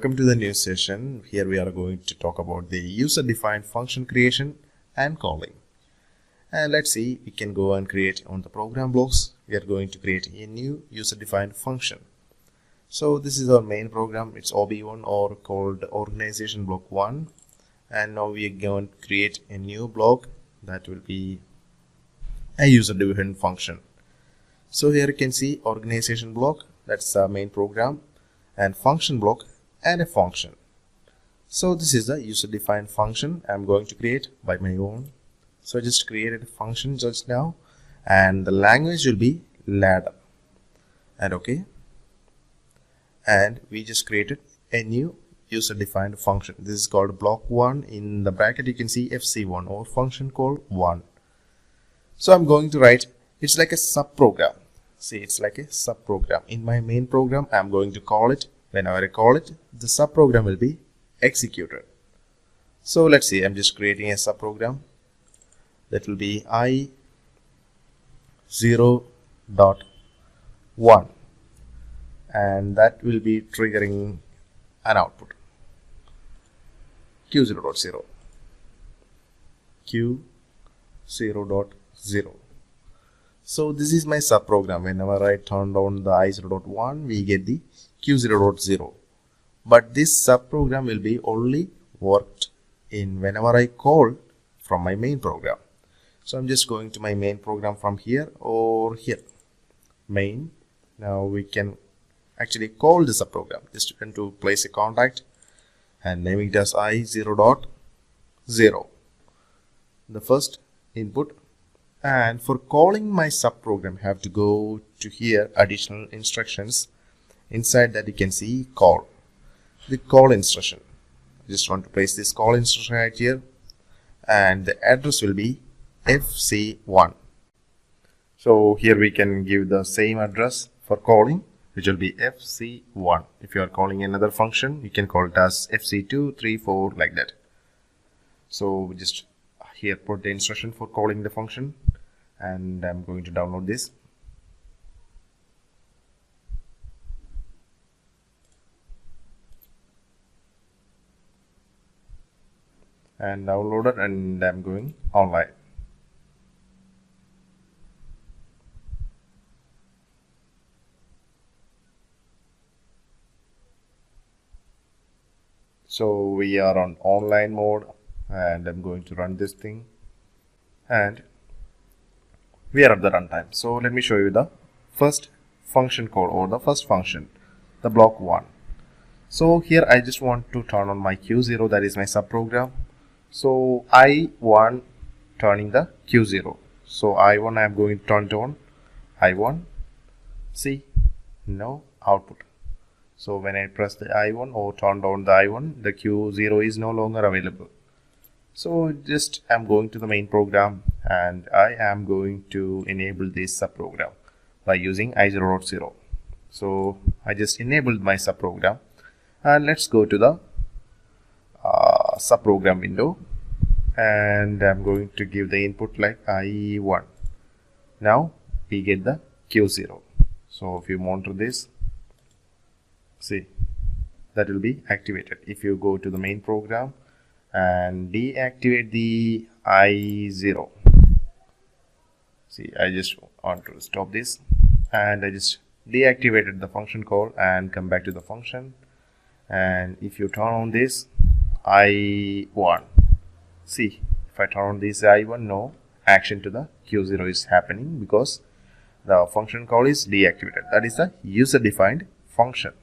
welcome to the new session. Here we are going to talk about the user-defined function creation and calling. And let's see, we can go and create on the program blocks. We are going to create a new user-defined function. So this is our main program. It's OB1 or called organization block 1. And now we are going to create a new block that will be a user-defined function. So here you can see organization block, that's the main program, and function block and a function. So this is the user-defined function I'm going to create by my own. So I just created a function just now, and the language will be ladder, and okay, and we just created a new user-defined function. This is called block 1. In the bracket you can see FC1 or function called 1. So I'm going to write, it's like a sub-program. See, it's like a sub-program. In my main program, I'm going to call it. Whenever I call it, the sub-program will be executed. So let's see, I'm just creating a sub-program. That will be I0.1, and that will be triggering an output Q0.0, Q0.0. So this is my subprogram. Whenever I turn on the I0.1, we get the Q0.0. But this subprogram will be only worked in whenever I call from my main program. So I'm just going to my main program from here or here. Main. Now we can actually call this subprogram. Just to place a contact and naming it as I0.0. The first input. And for calling my subprogram, I have to go to here, additional instructions. Inside that you can see call. The call instruction. I just want to place this call instruction right here. And the address will be FC1. So here we can give the same address for calling, which will be FC1. If you are calling another function, you can call it as FC2, 3, 4, like that. So we just here put the instruction for calling the function, and I'm going to download this. And download it, and I'm going online. So we are on online mode, and I'm going to run this thing, and we are at the runtime. So let me show you the first function call, or the first function, the block 1. So here I just want to turn on my Q0, that is my subprogram. So I1 turning the Q0. So I1 I am going to turn it on. I1, see, no output. So when I press the I1 or turn on the I1, the Q0 is no longer available. So just I'm going to the main program, and I am going to enable this subprogram by using I0.0. So I just enabled my subprogram, and let's go to the subprogram window, and I'm going to give the input like I1. Now we get the Q0. So if you monitor this, see, that will be activated. If you go to the main program and deactivate the I0, see, I just want to stop this, and I just deactivated the function call and come back to the function. And if you turn on this I1, see, if I turn on this I1, no action to the Q0 is happening because the function call is deactivated. That is the user-defined function.